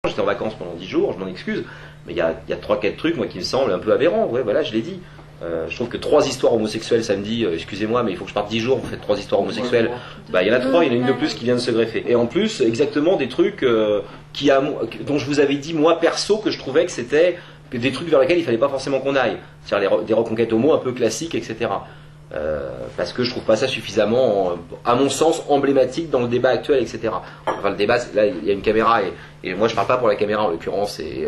J'étais en vacances pendant 10 jours, je m'en excuse, mais il y a 3-4 trucs moi qui me semblent un peu aberrants. Ouais, voilà, je l'ai dit. Je trouve que 3 histoires homosexuelles samedi, excusez-moi, mais il faut que je parte 10 jours, vous faites 3 histoires homosexuelles. Bah, il y en a 3, il y en a une de plus qui vient de se greffer. Et en plus, exactement des trucs dont je vous avais dit, moi perso, que je trouvais que c'était des trucs vers lesquels il fallait pas forcément qu'on aille. C'est-à-dire des reconquêtes homo un peu classiques, etc. Parce que je trouve pas ça suffisamment, à mon sens, emblématique dans le débat actuel, etc. Enfin, le débat, là, il y a une caméra, et moi je parle pas pour la caméra en l'occurrence, et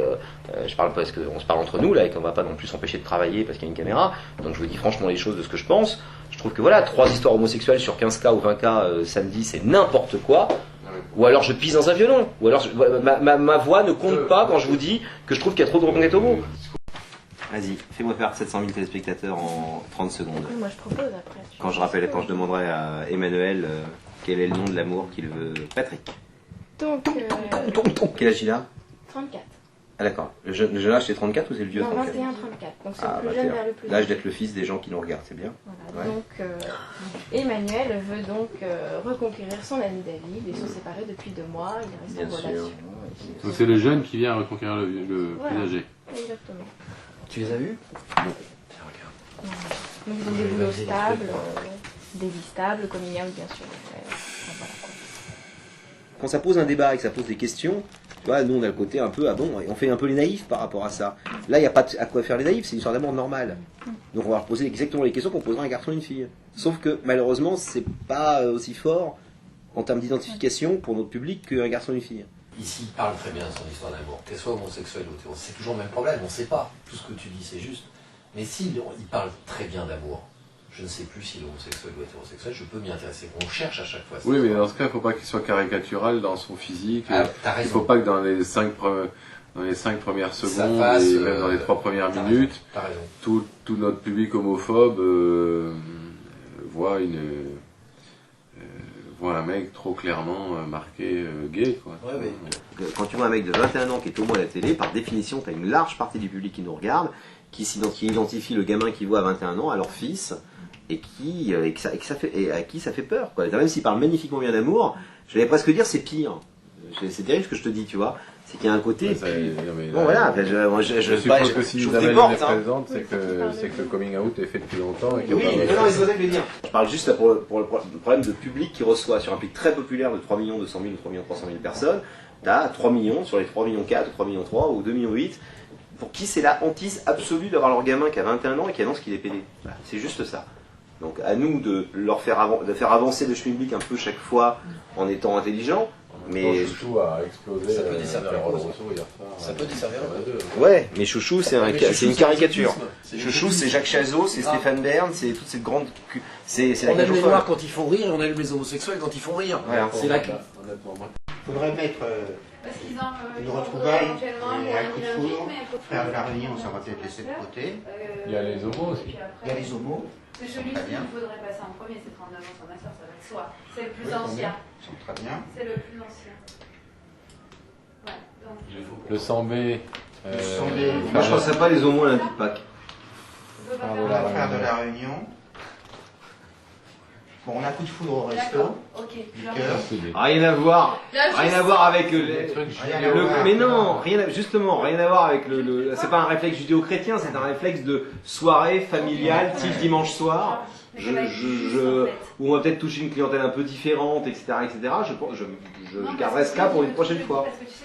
je parle parce qu'on se parle entre nous, là, et qu'on va pas non plus s'empêcher de travailler parce qu'il y a une caméra. Donc je vous dis franchement les choses de ce que je pense. Je trouve que voilà, 3 histoires homosexuelles sur 15 cas ou 20 cas samedi, c'est n'importe quoi. Ou alors je pisse dans un violon. Ou alors ma voix ne compte pas quand je vous dis que je trouve qu'il y a trop de reconquêtes homo. Vas-y, fais-moi faire 700 000 téléspectateurs en 30 secondes. Moi je propose après. Quand je demanderai à Emmanuel quel est le nom de l'amour qu'il veut. Patrick. Donc. Quel âge il a? 34. Ah d'accord. Le jeune âge c'est 34 ou c'est le vieux Non, 34? 21, 34. Donc c'est le plus 21. jeune vers le plus L'âge âgé. d'être le fils des gens qui nous regardent, c'est bien. Voilà. Ouais. Donc Emmanuel veut donc reconquérir son ami David. Ils sont séparés depuis 2 mois. Ils restent Bien en sûr. relation. Donc c'est le jeune qui vient reconquérir le Voilà. plus âgé. Exactement. Tu les as vus? Voilà. Donc ils ont des boulots stables, des vies stables, coming out bien sûr. Enfin, voilà, quoi. Quand ça pose un débat et que ça pose des questions, tu vois, nous on a le côté un peu, ah bon, on fait un peu les naïfs par rapport à ça. Là, il n'y a pas à quoi faire les naïfs, c'est une histoire d'amour normale. Donc on va leur poser exactement les questions qu'on poserait à un garçon et une fille. Sauf que malheureusement, c'est pas aussi fort en termes d'identification pour notre public qu'un garçon et une fille. Ici, il parle très bien de son histoire d'amour, qu'elle soit homosexuelle ou hétéro. C'est toujours le même problème, on ne sait pas. Tout ce que tu dis, c'est juste. Mais s'il parle très bien d'amour, je ne sais plus s'il est homosexuel ou hétérosexuel, je peux m'y intéresser. On cherche à chaque fois. Oui, mais dans ce cas, il ne faut pas qu'il soit caricatural dans son physique. Ah, t'as Il ne raison. faut pas que dans les 5 premières secondes, fasse, et même dans les 3 premières minutes, T'as raison. tout notre public homophobe voit un mec trop clairement marqué gay, quoi. Ouais, ouais. Quand tu vois un mec de 21 ans qui est homo à la télé, par définition, tu as une large partie du public qui nous regarde, qui identifie le gamin qu'ils voient à 21 ans à leur fils, et à qui ça fait peur, quoi. Même s'il parle magnifiquement bien d'amour, j'allais presque dire c'est pire. C'est terrible ce que je te dis, tu vois. C'est qu'il y a un côté. Bon voilà, Je suppose que si Isabelle porte, est présente, c'est que le coming out est fait depuis longtemps. Et qu'il Oui, y a pas mais de- non, mais c'est ça que je veux dire. Je parle juste là pour le problème de public qui reçoit sur un public très populaire de 3 200 000 ou 3 300 000 personnes. T'as 3 millions sur les 3 millions 4, ou 3 millions 3 ou 2 millions 8, pour qui c'est la hantise absolue d'avoir leur gamin qui a 21 ans et qui annonce qu'il est pédé. Voilà, c'est juste ça. Donc à nous de faire avancer le schmilblick un peu chaque fois en étant intelligent. Mais Chouchou a explosé. Ça peut desservir la cause. hier soir. Ça peut desservir la cause. ouais, mais Chouchou c'est une caricature. C'est Chouchou c'est Jacques Chazot, c'est Stéphane Bern, c'est toute cette grande. C'est la On cage aime aux les folles. noirs quand ils font rire, on aime les homosexuels quand ils font rire. Voilà. C'est là que... Il faudrait mettre une retrouvaille et un coup de foudre, faire de la réunion, ça va peut-être laisser de côté. Il y a les homos aussi. Il y a les homos, C'est celui qu'il faudrait passer en premier, c'est 39 ans sur ma soeur, ça va de soi. C'est le plus Oui, ancien. ils sont très bien. C'est le plus ancien. Ouais, donc. Le 100B. Moi je penserais pas les homos à lundi de Pâques. On peut pas On faire va faire de la réunion. Bon, on a un coup de foudre au resto, D'accord, ok. du genre- cœur. Rien à voir. Rien à voir avec Rien à voir. mais non, justement, rien à voir avec c'est pas un réflexe judéo-chrétien, c'est un réflexe de soirée familiale, type dimanche soir. Où on va peut-être toucher une clientèle un peu différente, etc., etc. Je garderai ce cas pour une prochaine fois. Parce que tu sais,